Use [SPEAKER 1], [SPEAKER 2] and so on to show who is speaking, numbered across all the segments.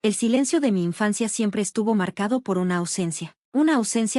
[SPEAKER 1] El silencio de mi infancia siempre estuvo marcado por una ausencia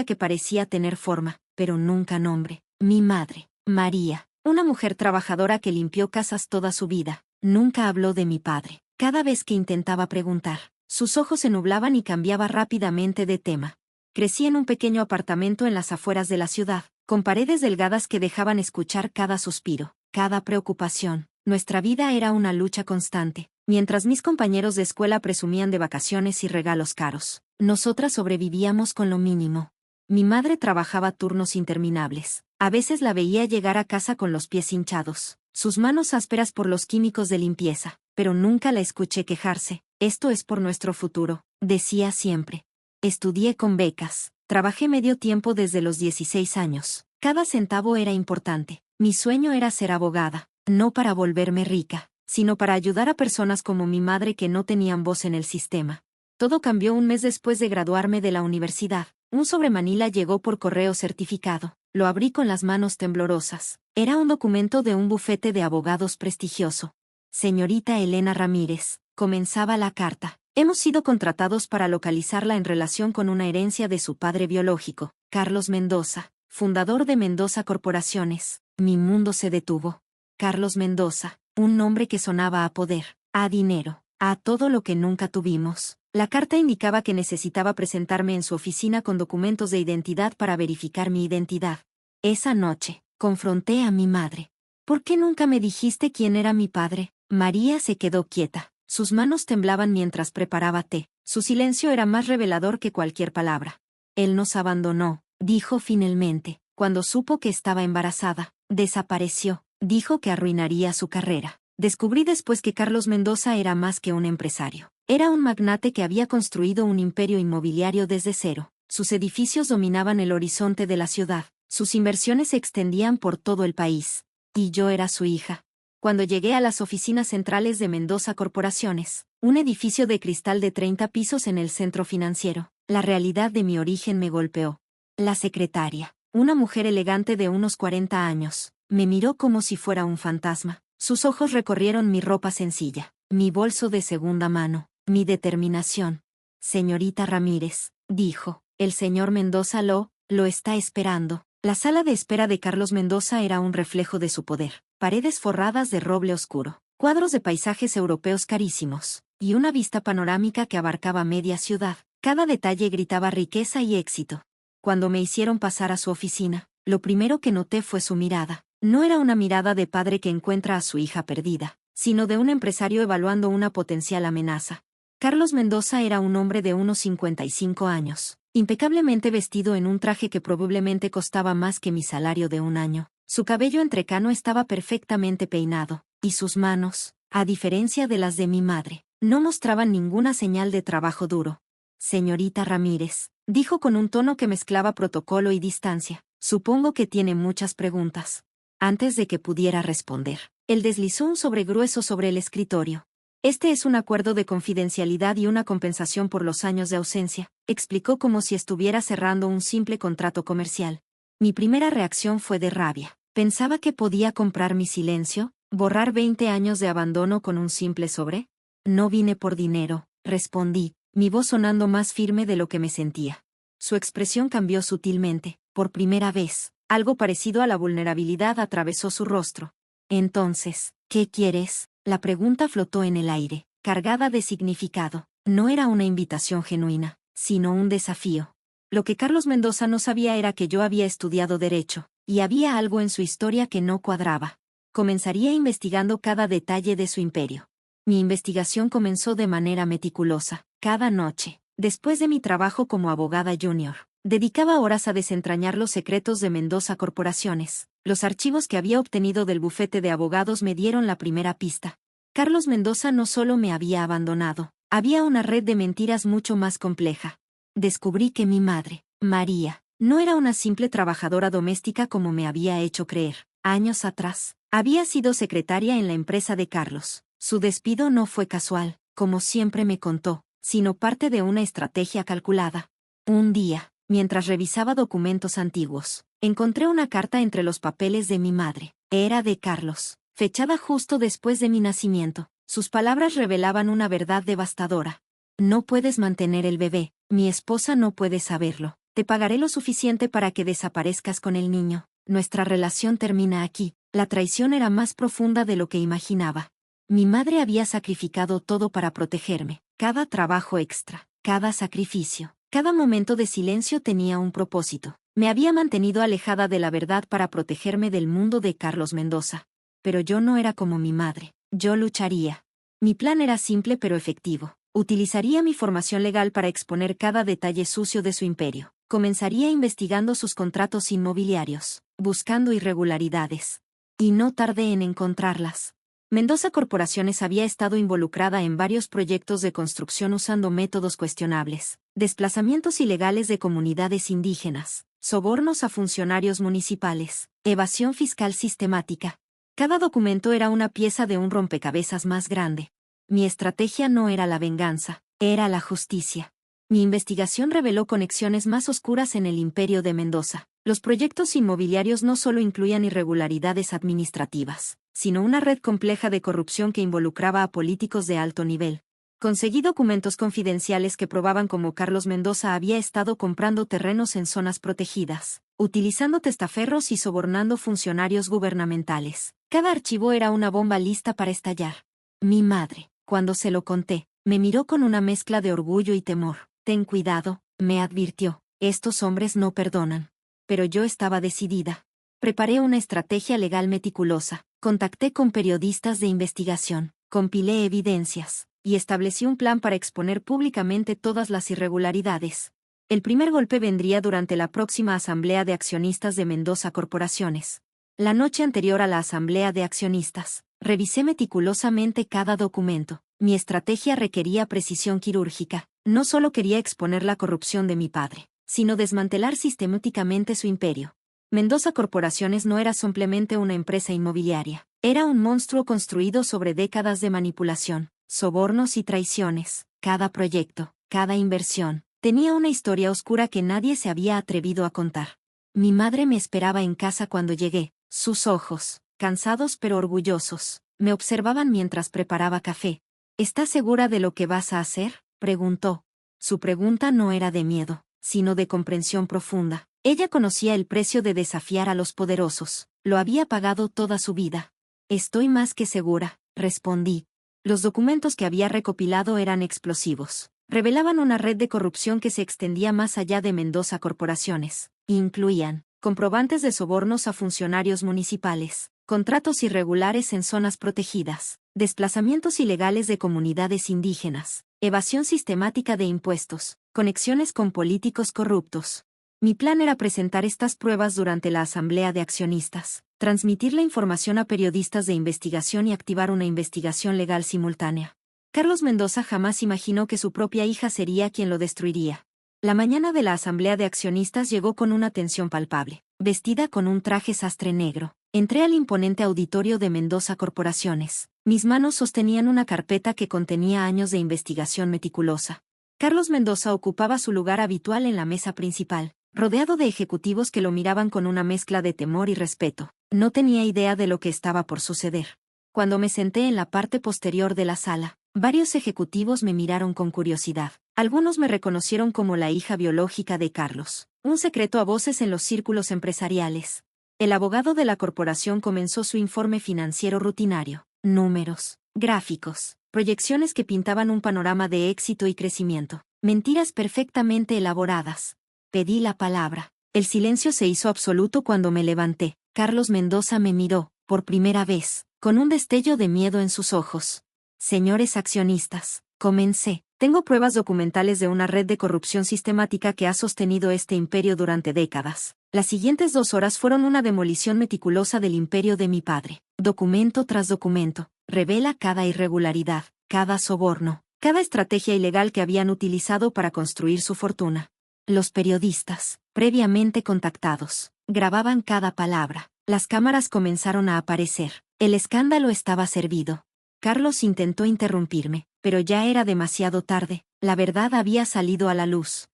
[SPEAKER 1] que parecía tener forma, pero nunca nombre. Mi madre, María, una mujer trabajadora que limpió casas toda su vida, nunca habló de mi padre. Cada vez que intentaba preguntar, sus ojos se nublaban y cambiaba rápidamente de tema. Crecí en un pequeño apartamento en las afueras de la ciudad, con paredes delgadas que dejaban escuchar cada suspiro, cada preocupación. Nuestra vida era una lucha constante. Mientras mis compañeros de escuela presumían de vacaciones y regalos caros, nosotras sobrevivíamos con lo mínimo. Mi madre trabajaba turnos interminables. A veces la veía llegar a casa con los pies hinchados, sus manos ásperas por los químicos de limpieza, pero nunca la escuché quejarse. Esto es por nuestro futuro, decía siempre. Estudié con becas, trabajé medio tiempo desde los 16 años. Cada centavo era importante. Mi sueño era ser abogada, no para volverme rica, sino para ayudar a personas como mi madre que no tenían voz en el sistema. Todo cambió un mes después de graduarme de la universidad. Un sobre Manila llegó por correo certificado. Lo abrí con las manos temblorosas. Era un documento de un bufete de abogados prestigioso. Señorita Elena Ramírez, comenzaba la carta. Hemos sido contratados para localizarla en relación con una herencia de su padre biológico, Carlos Mendoza, fundador de Mendoza Corporaciones. Mi mundo se detuvo. Carlos Mendoza, un nombre que sonaba a poder, a dinero, a todo lo que nunca tuvimos. La carta indicaba que necesitaba presentarme en su oficina con documentos de identidad para verificar mi identidad. Esa noche, confronté a mi madre. ¿Por qué nunca me dijiste quién era mi padre? María se quedó quieta. Sus manos temblaban mientras preparaba té. Su silencio era más revelador que cualquier palabra. Él nos abandonó, dijo finalmente. Cuando supo que estaba embarazada, desapareció. Dijo que arruinaría su carrera. Descubrí después que Carlos Mendoza era más que un empresario. Era un magnate que había construido un imperio inmobiliario desde cero. Sus edificios dominaban el horizonte de la ciudad. Sus inversiones se extendían por todo el país. Y yo era su hija. Cuando llegué a las oficinas centrales de Mendoza Corporaciones, un edificio de cristal de 30 pisos en el centro financiero, la realidad de mi origen me golpeó. La secretaria, una mujer elegante de unos 40 años, me miró como si fuera un fantasma. Sus ojos recorrieron mi ropa sencilla, mi bolso de segunda mano, mi determinación. Señorita Ramírez, dijo, el señor Mendoza lo está esperando. La sala de espera de Carlos Mendoza era un reflejo de su poder. Paredes forradas de roble oscuro, cuadros de paisajes europeos carísimos, y una vista panorámica que abarcaba media ciudad. Cada detalle gritaba riqueza y éxito. Cuando me hicieron pasar a su oficina, lo primero que noté fue su mirada. No era una mirada de padre que encuentra a su hija perdida, sino de un empresario evaluando una potencial amenaza. Carlos Mendoza era un hombre de unos 55 años, impecablemente vestido en un traje que probablemente costaba más que mi salario de un año. Su cabello entrecano estaba perfectamente peinado, y sus manos, a diferencia de las de mi madre, no mostraban ninguna señal de trabajo duro. Señorita Ramírez, dijo con un tono que mezclaba protocolo y distancia, supongo que tiene muchas preguntas. Antes de que pudiera responder, él deslizó un sobre grueso sobre el escritorio. Este es un acuerdo de confidencialidad y una compensación por los años de ausencia, explicó como si estuviera cerrando un simple contrato comercial. Mi primera reacción fue de rabia. Pensaba que podía comprar mi silencio, borrar 20 años de abandono con un simple sobre. No vine por dinero, respondí, mi voz sonando más firme de lo que me sentía. Su expresión cambió sutilmente. Por primera vez, algo parecido a la vulnerabilidad atravesó su rostro. Entonces, ¿qué quieres? La pregunta flotó en el aire, cargada de significado. No era una invitación genuina, sino un desafío. Lo que Carlos Mendoza no sabía era que yo había estudiado Derecho, y había algo en su historia que no cuadraba. Comenzaría investigando cada detalle de su imperio. Mi investigación comenzó de manera meticulosa. Cada noche, después de mi trabajo como abogada junior, dedicaba horas a desentrañar los secretos de Mendoza Corporaciones. Los archivos que había obtenido del bufete de abogados me dieron la primera pista. Carlos Mendoza no solo me había abandonado, había una red de mentiras mucho más compleja. Descubrí que mi madre, María, no era una simple trabajadora doméstica como me había hecho creer. Años atrás, había sido secretaria en la empresa de Carlos. Su despido no fue casual, como siempre me contó, sino parte de una estrategia calculada. Un día, mientras revisaba documentos antiguos, encontré una carta entre los papeles de mi madre. Era de Carlos, fechada justo después de mi nacimiento. Sus palabras revelaban una verdad devastadora. No puedes mantener el bebé, mi esposa no puede saberlo. Te pagaré lo suficiente para que desaparezcas con el niño. Nuestra relación termina aquí. La traición era más profunda de lo que imaginaba. Mi madre había sacrificado todo para protegerme. Cada trabajo extra, cada sacrificio, cada momento de silencio tenía un propósito. Me había mantenido alejada de la verdad para protegerme del mundo de Carlos Mendoza. Pero yo no era como mi madre. Yo lucharía. Mi plan era simple pero efectivo. Utilizaría mi formación legal para exponer cada detalle sucio de su imperio. Comenzaría investigando sus contratos inmobiliarios, buscando irregularidades. Y no tardé en encontrarlas. Mendoza Corporaciones había estado involucrada en varios proyectos de construcción usando métodos cuestionables, desplazamientos ilegales de comunidades indígenas, sobornos a funcionarios municipales, evasión fiscal sistemática. Cada documento era una pieza de un rompecabezas más grande. Mi estrategia no era la venganza, era la justicia. Mi investigación reveló conexiones más oscuras en el imperio de Mendoza. Los proyectos inmobiliarios no solo incluían irregularidades administrativas, sino una red compleja de corrupción que involucraba a políticos de alto nivel. Conseguí documentos confidenciales que probaban cómo Carlos Mendoza había estado comprando terrenos en zonas protegidas, utilizando testaferros y sobornando funcionarios gubernamentales. Cada archivo era una bomba lista para estallar. Mi madre, cuando se lo conté, me miró con una mezcla de orgullo y temor. Ten cuidado, me advirtió, estos hombres no perdonan. Pero yo estaba decidida. Preparé una estrategia legal meticulosa, contacté con periodistas de investigación, compilé evidencias, y establecí un plan para exponer públicamente todas las irregularidades. El primer golpe vendría durante la próxima Asamblea de Accionistas de Mendoza Corporaciones. La noche anterior a la Asamblea de Accionistas, revisé meticulosamente cada documento. Mi estrategia requería precisión quirúrgica. No solo quería exponer la corrupción de mi padre, sino desmantelar sistemáticamente su imperio. Mendoza Corporaciones no era simplemente una empresa inmobiliaria, era un monstruo construido sobre décadas de manipulación, sobornos y traiciones. Cada proyecto, cada inversión, tenía una historia oscura que nadie se había atrevido a contar. Mi madre me esperaba en casa cuando llegué. Sus ojos, cansados pero orgullosos, me observaban mientras preparaba café. ¿Estás segura de lo que vas a hacer?, preguntó. Su pregunta no era de miedo, sino de comprensión profunda. Ella conocía el precio de desafiar a los poderosos. Lo había pagado toda su vida. Estoy más que segura, respondí. Los documentos que había recopilado eran explosivos. Revelaban una red de corrupción que se extendía más allá de Mendoza Corporaciones. Incluían comprobantes de sobornos a funcionarios municipales, contratos irregulares en zonas protegidas, desplazamientos ilegales de comunidades indígenas, evasión sistemática de impuestos, conexiones con políticos corruptos. Mi plan era presentar estas pruebas durante la Asamblea de Accionistas, transmitir la información a periodistas de investigación y activar una investigación legal simultánea. Carlos Mendoza jamás imaginó que su propia hija sería quien lo destruiría. La mañana de la Asamblea de Accionistas llegó con una tensión palpable. Vestida con un traje sastre negro, entré al imponente auditorio de Mendoza Corporaciones. Mis manos sostenían una carpeta que contenía años de investigación meticulosa. Carlos Mendoza ocupaba su lugar habitual en la mesa principal, rodeado de ejecutivos que lo miraban con una mezcla de temor y respeto. No tenía idea de lo que estaba por suceder. Cuando me senté en la parte posterior de la sala, varios ejecutivos me miraron con curiosidad. Algunos me reconocieron como la hija biológica de Carlos, un secreto a voces en los círculos empresariales. El abogado de la corporación comenzó su informe financiero rutinario. Números, gráficos, proyecciones que pintaban un panorama de éxito y crecimiento. Mentiras perfectamente elaboradas. Pedí la palabra. El silencio se hizo absoluto cuando me levanté. Carlos Mendoza me miró, por primera vez, con un destello de miedo en sus ojos. Señores accionistas, comencé. Tengo pruebas documentales de una red de corrupción sistemática que ha sostenido este imperio durante décadas. Las siguientes 2 horas fueron una demolición meticulosa del imperio de mi padre. Documento tras documento, revela cada irregularidad, cada soborno, cada estrategia ilegal que habían utilizado para construir su fortuna. Los periodistas, previamente contactados, grababan cada palabra. Las cámaras comenzaron a aparecer. El escándalo estaba servido. Carlos intentó interrumpirme, pero ya era demasiado tarde. La verdad había salido a la luz.